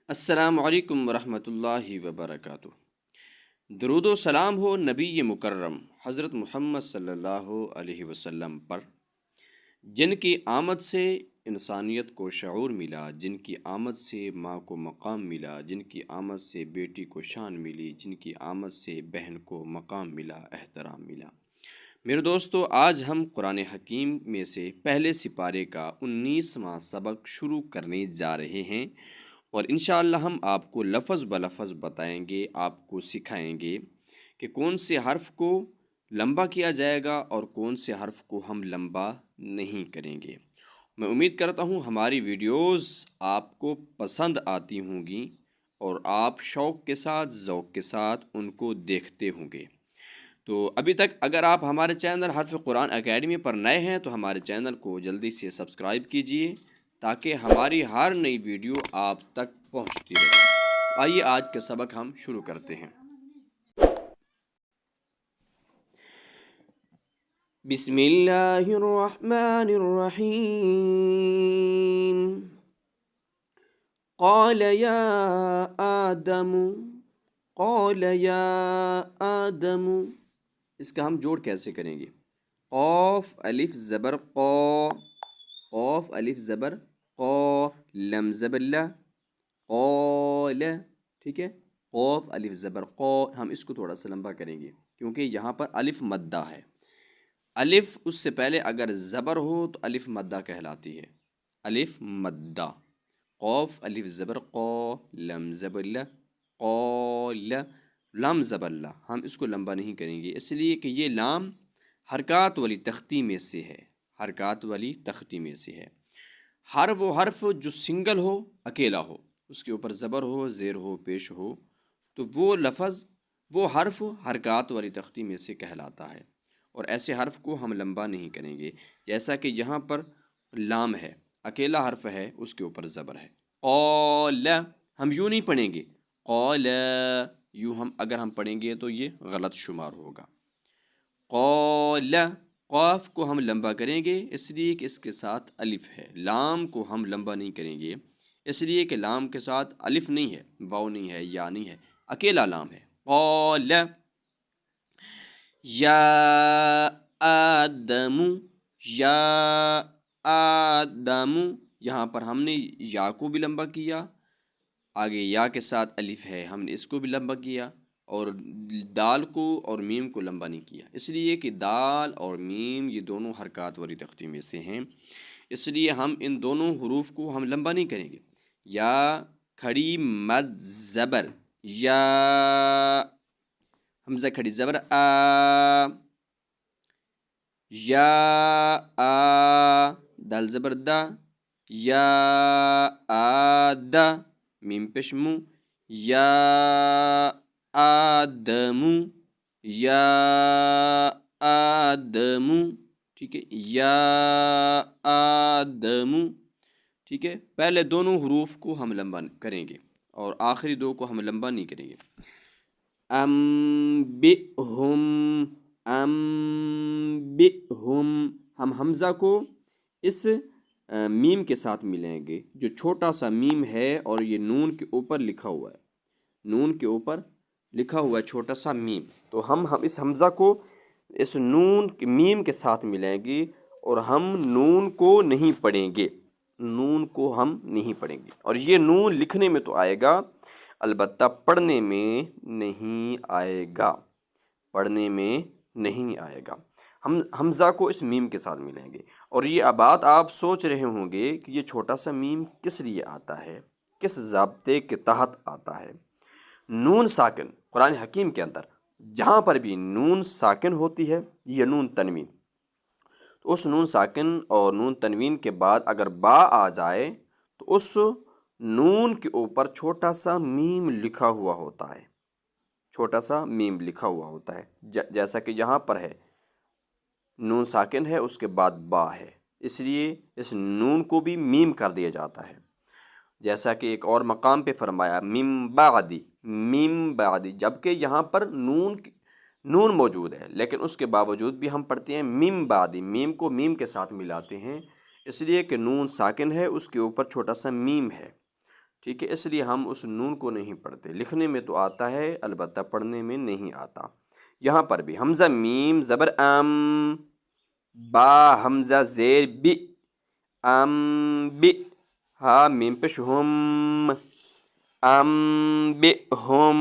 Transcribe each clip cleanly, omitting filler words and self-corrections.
السلام علیکم ورحمۃ اللہ وبرکاتہ۔ درود و سلام ہو نبی مکرم حضرت محمد صلی اللہ علیہ وسلم پر، جن کی آمد سے انسانیت کو شعور ملا، جن کی آمد سے ماں کو مقام ملا، جن کی آمد سے بیٹی کو شان ملی، جن کی آمد سے بہن کو مقام ملا، احترام ملا۔ میرے دوستو، آج ہم قرآن حکیم میں سے پہلے سپارے کا 19واں سبق شروع کرنے جا رہے ہیں، اور انشاءاللہ ہم آپ کو لفظ بلفظ بتائیں گے، آپ کو سکھائیں گے کہ کون سے حرف کو لمبا کیا جائے گا اور کون سے حرف کو ہم لمبا نہیں کریں گے۔ میں امید کرتا ہوں ہماری ویڈیوز آپ کو پسند آتی ہوں گی اور آپ شوق کے ساتھ، ذوق کے ساتھ ان کو دیکھتے ہوں گے۔ تو ابھی تک اگر آپ ہمارے چینل حرف قرآن اکیڈمی پر نئے ہیں تو ہمارے چینل کو جلدی سے سبسکرائب کیجئے تاکہ ہماری ہر نئی ویڈیو آپ تک پہنچتی رہے۔ آئیے آج کا سبق ہم شروع کرتے ہیں۔ بسم اللہ الرحمن الرحیم۔ قال یا آدم، قال یا آدم، اس کا ہم جوڑ کیسے کریں گے؟ قاف الف زبر قا، قاف الف زبر قا، لم زبر لا، قال، ٹھیک ہے؟ قاف الف زبر قا، ہم اس کو تھوڑا سا لمبا کریں گے کیونکہ یہاں پر الف مدہ ہے۔ الف اس سے پہلے اگر زبر ہو تو الف مدہ کہلاتی ہے، الف مدہ۔ قاف الف زبر قا، لم زبر لا، قال، لام زبر لا، ہم اس کو لمبا نہیں کریں گے اس لیے کہ یہ لام حرکات والی تختی میں سے ہے، حرکات والی تختی میں سے ہے۔ ہر وہ حرف جو سنگل ہو، اکیلا ہو، اس کے اوپر زبر ہو، زیر ہو، پیش ہو، تو وہ لفظ، وہ حرف حرکات والی تختی میں سے کہلاتا ہے، اور ایسے حرف کو ہم لمبا نہیں کریں گے۔ جیسا کہ یہاں پر لام ہے، اکیلا حرف ہے، اس کے اوپر زبر ہے۔ قال، ہم یوں نہیں پڑھیں گے، قال، یوں ہم اگر ہم پڑھیں گے تو یہ غلط شمار ہوگا۔ قال، قاف کو ہم لمبا کریں گے اس لیے کہ اس کے ساتھ الف ہے۔ لام کو ہم لمبا نہیں کریں گے اس لیے کہ لام کے ساتھ الف نہیں ہے، واو نہیں ہے، یا نہیں ہے، اکیلا لام ہے۔ قال یا آدم، یا آدم، یہاں پر ہم نے یا کو بھی لمبا کیا، آگے یا کے ساتھ الف ہے، ہم نے اس کو بھی لمبا کیا، اور دال کو اور میم کو لمبا نہیں کیا، اس لیے کہ دال اور میم یہ دونوں حرکات والی تختی میں سے ہیں، اس لیے ہم ان دونوں حروف کو ہم لمبا نہیں کریں گے۔ یا کھڑی مد زبر یا، حمزہ کھڑی زبر آ، یا آ، دال زبر دا، یا آدہ، میم پیش مو، یا آدم، یا آدم، ٹھیک ہے؟ یا آدم، ٹھیک ہے؟ پہلے دونوں حروف کو ہم لمبا کریں گے اور آخری دو کو ہم لمبا نہیں کریں گے۔ انبئہم، انبئہم، ہم حمزہ کو اس میم کے ساتھ ملیں گے، جو چھوٹا سا میم ہے اور یہ نون کے اوپر لکھا ہوا ہے، نون کے اوپر لکھا ہوا ہے چھوٹا سا میم، تو ہم اس حمزہ کو اس نون میم کے ساتھ ملیں گے اور ہم نون کو نہیں پڑھیں گے، نون کو ہم نہیں پڑھیں گے، اور یہ نون لکھنے میں تو آئے گا البتہ پڑھنے میں نہیں آئے گا، پڑھنے میں نہیں آئے گا۔ ہم حمزہ کو اس میم کے ساتھ ملیں گے، اور یہ بات آپ سوچ رہے ہوں گے کہ یہ چھوٹا سا میم کس لیے آتا ہے، کس ضابطے کے تحت آتا ہے؟ نون ساکن قرآن حکیم کے اندر جہاں پر بھی نون ساکن ہوتی ہے یا نون تنوین، تو اس نون ساکن اور نون تنوین کے بعد اگر با آ جائے تو اس نون کے اوپر چھوٹا سا میم لکھا ہوا ہوتا ہے، چھوٹا سا میم لکھا ہوا ہوتا ہے، جیسا کہ یہاں پر ہے، نون ساکن ہے، اس کے بعد با ہے، اس لیے اس نون کو بھی میم کر دیا جاتا ہے، جیسا کہ ایک اور مقام پہ فرمایا من بعدی، من بعدی، جبکہ یہاں پر نون موجود ہے لیکن اس کے باوجود بھی ہم پڑھتے ہیں من بعدی، میم کو میم کے ساتھ ملاتے ہیں اس لیے کہ نون ساکن ہے، اس کے اوپر چھوٹا سا میم ہے، ٹھیک ہے، اس لیے ہم اس نون کو نہیں پڑھتے، لکھنے میں تو آتا ہے البتہ پڑھنے میں نہیں آتا۔ یہاں پر بھی حمزہ میم زبر ام، با حمزہ زیر بی، ام بی، ہا میم پیش ہم، ام بی ہم،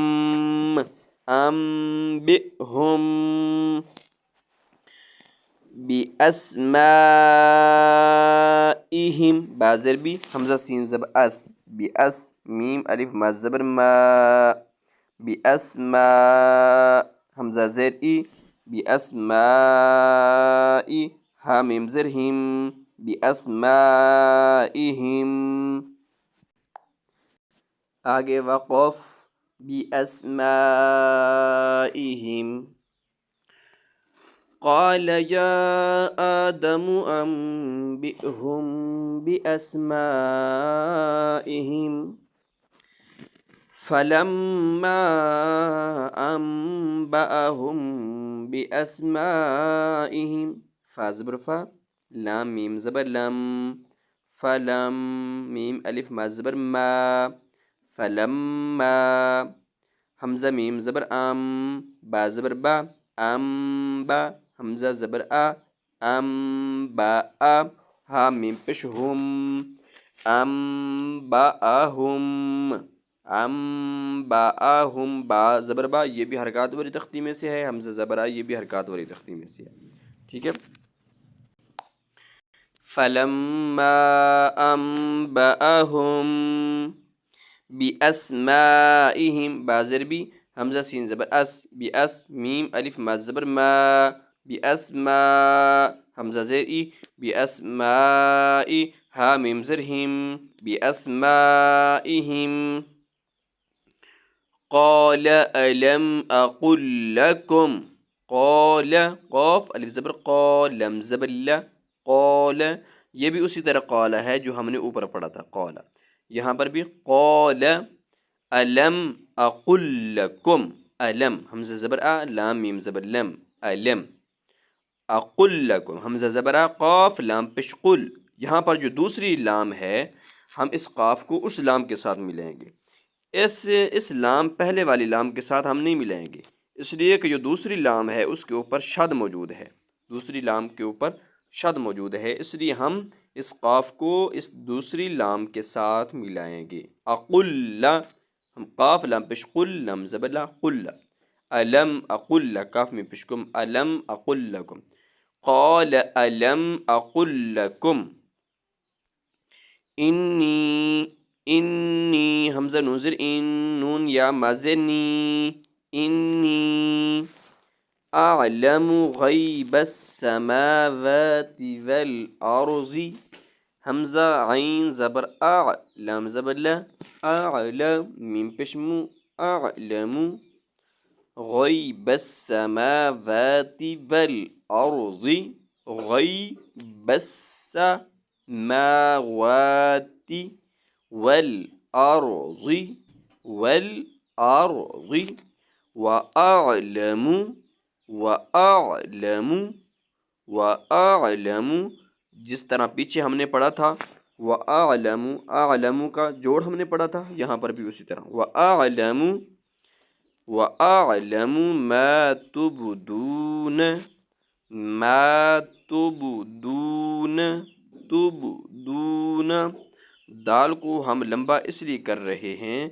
ام بی ہم، بِأَسْمَائِهِمْ با زیر بی حمزہ سین زبر اس، بِأَس میم الف ما زبر ما، بِأَسْمَاء حمزہ زیر ای، بِأَسْمَاءِ ہا میم زر ہم، بِأَسْمَائِهِمْ۔ آگے وقف بِأَسْمَائِهِمْ۔ قال يا آدم أنبئهم بأسمائهم فلما أنبأهم بأسمائهم فا زبر فا، لام میم زبر لم، فلم میم الف ما زبر ما، فلما حمزہ میم زبر ام، با زبر با، ام با حمزہ زبر آ، ام با آ ہا میم پیش ہم، ام با آہم، ام با آہم با زبر با یہ بھی حرکات والی تختی میں سے ہے، حمزہ زبر آ یہ بھی حرکات والی تختی میں سے ہے، ٹھیک ہے۔ فلما انبأهم بأسمائهم با زیر بی حمزہ سین زبر اس، بأس میم الف ما زبر ما، بأسماء حمزہ زیر ای، بأسماء ہا میم زر ہم، بأسمائهم۔ قال ألم أقل لكم، قال قاف الف زبر قا لم زبر لا، قال یہ بھی اسی طرح قال ہے جو ہم نے اوپر پڑھا تھا قال، یہاں پر بھی قال ألم أقل لكم، ألم حمزہ زبر آ لام میم زبر لم، ألم أقل لكم حمزہ زبر آ قاف لام پیش قل، یہاں پر جو دوسری لام ہے ہم اس قاف کو اس لام کے ساتھ ملائیں گے، اس لام پہلے والی لام کے ساتھ ہم نہیں ملائیں گے، اس لیے کہ جو دوسری لام ہے اس کے اوپر شد موجود ہے، دوسری لام کے اوپر شد موجود ہے، اس لیے ہم اس قاف کو اس دوسری لام کے ساتھ ملائیں گے۔ اقل ہم قاف لام پیش قل لم زبر لا قل، الم اقل کاف میں پیش کم الم اقل لکم، قال الم اقل لکم انی حمزہ نون زیر ان، نون یا مازنی، انی اعلم غیب السماوات والارض حمزہ عین زبر آ لام زبر لا، اعلم میم پیش مو، اعلم غیب السماوات والارض، غیب السماوات والارض وَأَعْلَمُ جس طرح پیچھے ہم نے پڑھا تھا وَأَعْلَمُ، أَعْلَمُ کا جوڑ ہم نے پڑھا تھا، یہاں پر بھی اسی طرح وَأَعْلَمُ مَا تُبْدُونَ، دال کو ہم لمبا اس لیے کر رہے ہیں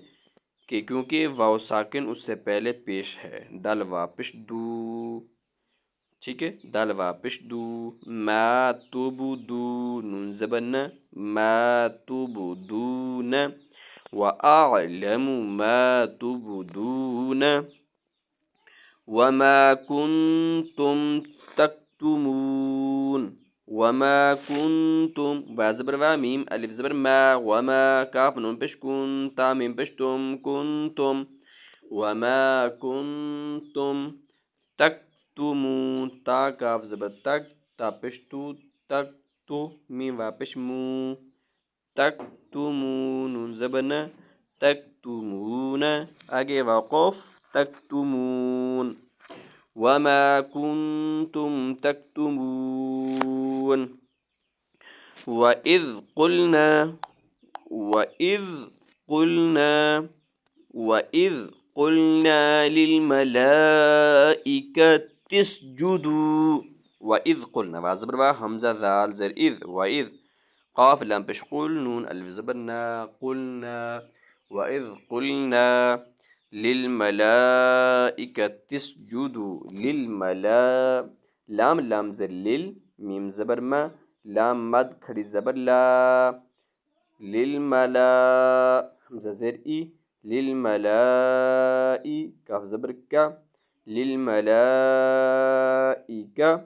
کہ کیونکہ واو ساکن اس سے پہلے پیش ہے، دال واپش دو، ٹھیک ہے، دال واپش دو، ما تبدون نون زبن ما تبدون، وَأَعْلَمُ مَا تُبْدُونَ وَمَا كُنْتُمْ تَكْتُمُونَ، وَمَا كُنْتُمْ با زبر وا میم الف زبر ما، وما کاف نون پیش کن تا میم پیش تم کنتم، وما كنتم تکتمون تا کاف زبر تک تا پیش تو تک تو میم واپش مو، تکتمون نون زبر تکتمون، آگے وقف تکتمون، وما كنتم تكتمون، وَإِذْ قُلْنَا، وَإِذْ قُلْنَا، وَإِذْ قُلْنَا، وَإِذْ قُلْنَا، وَإِذْ قُلْنَا، وَإِذْ قُلْنَا، وَإِذْ قُلْنَا، وَإِذْ قُلْنَا، وَإِذْ قُلْنَا، قلنا وإذ قلنا للملائكة اسجدوا وإذ قلنا با زبر با حمزة ذال زر إذ وإذ قاف لام پیش قل نون الف زبر نا قلنا وإذ قلنا للملائكة اسجدوا للملا لام لام زر لل میم زبر ما لام مد کھڑی زبر لا للملا حمزة زر إي للملائي كاف زبر كا للملائكة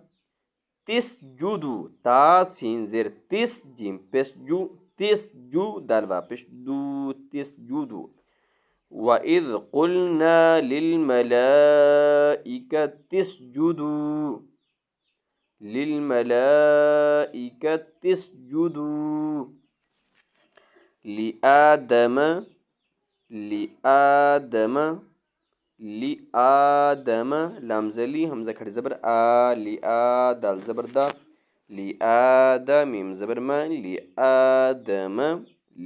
تسجدوا تا سين زر تس جيم پس جو تسجو دال واپس دو تسجدوا وإذ قلنا للملائكة تسجدوا للملائكة تسجدوا لآدم لآدم لآدم لام زلی حمزہ کھڑی زبر آ لآ دال زبر دا لآدم میم زبر ما لآدم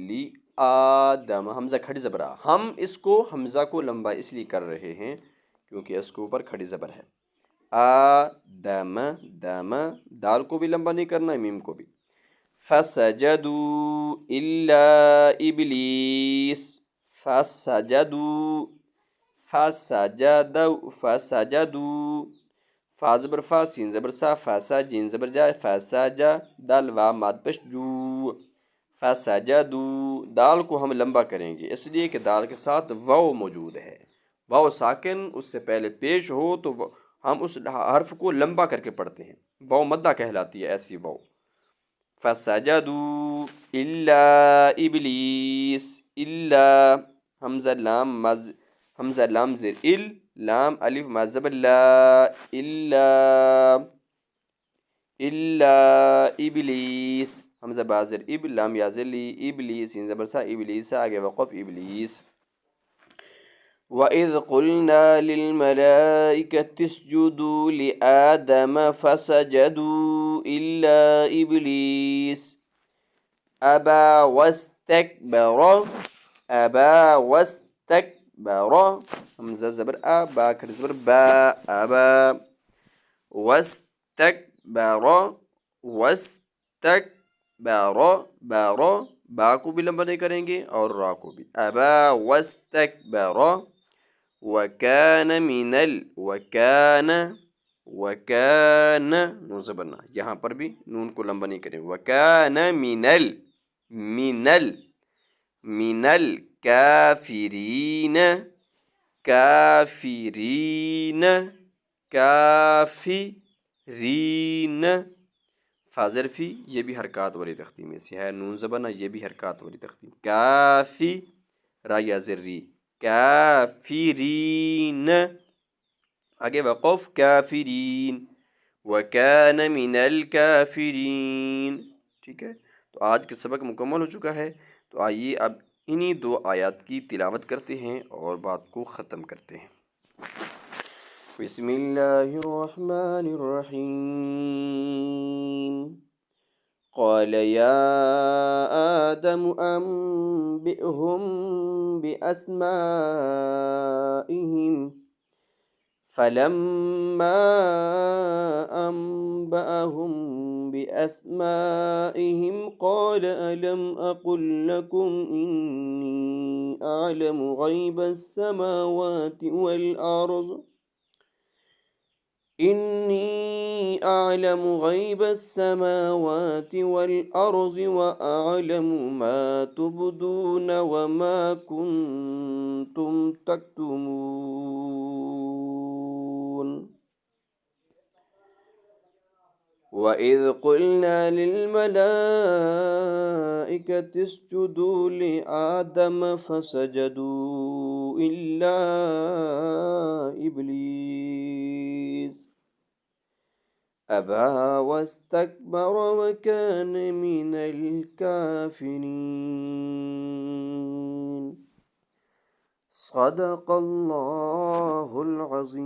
لآدم حمزہ کھڑی زبر آ. ہم اس کو حمزہ کو لمبا اس لیے کر رہے ہیں کیونکہ اس کے اوپر کھڑی زبر ہے. آدم دم دال کو بھی لمبا نہیں کرنا میم کو بھی. فسجدوا إلا إبليس فسجدوا فسجدوا فسجدوا فا زبر فا سین زبر سا فاسا جین زبر جا فسجا دال وا ماد پش جو فسجدوا دال کو ہم لمبا کریں گے اس لیے کہ دال کے ساتھ واو موجود ہے. واو ساکن اس سے پہلے پیش ہو تو ہم اس حرف کو لمبا کر کے پڑھتے ہیں. واو مدہ کہلاتی ہے ایسی واو. فسجدوا إلا إبليس إلا حمزة لام مز حمزة لام زر لام ألف ما زبر لا إلا إبليس حمزة بازر لام يازر لي إبليس زبر سا إبليس آگے وقف إبليس. وإذ قلنا للملائكة اسجدوا لآدم فسجدوا إلا إبليس أبى واستكبر أبى واستكبر حمزة زبر أبا كر زبر با أبى واستكبر واستكبر بارو با کو بھی لمبا نہیں کریں گے اور را کو بھی. أبى واستكبر وَكَانَ مِنَ وَكَانَ نون زبرنا یہاں پر بھی نون کو لمبا نہیں کریں. وَكَانَ مِنَ الْكَافِرِينَ کافرین فاضر فی یہ بھی حرکات والی تختی میں سے ہے. نون زبرنا یہ بھی حرکات والی تختی. کافی را یا زری کافرین آگے وقف کافرین وَكَانَ مِنَ الْكَافِرِينَ. ٹھیک ہے تو آج کا سبق مکمل ہو چکا ہے. تو آئیے اب انہی دو آیات کی تلاوت کرتے ہیں اور بات کو ختم کرتے ہیں. بسم اللہ الرحمن الرحیم. قال يا آدم أنبئهم بأسمائهم فلما أنبأهم بأسمائهم قال ألم أقل لكم إني أعلم غيب السماوات والأرض إني أعلم غيب السماوات والأرض وأعلم ما تبدون وما كنتم تكتمون. وإذ قلنا للملائكة اسجدوا لآدم فسجدوا إلا إبليس أبى واستكبر وكان من الكافرين. صدق الله العظيم.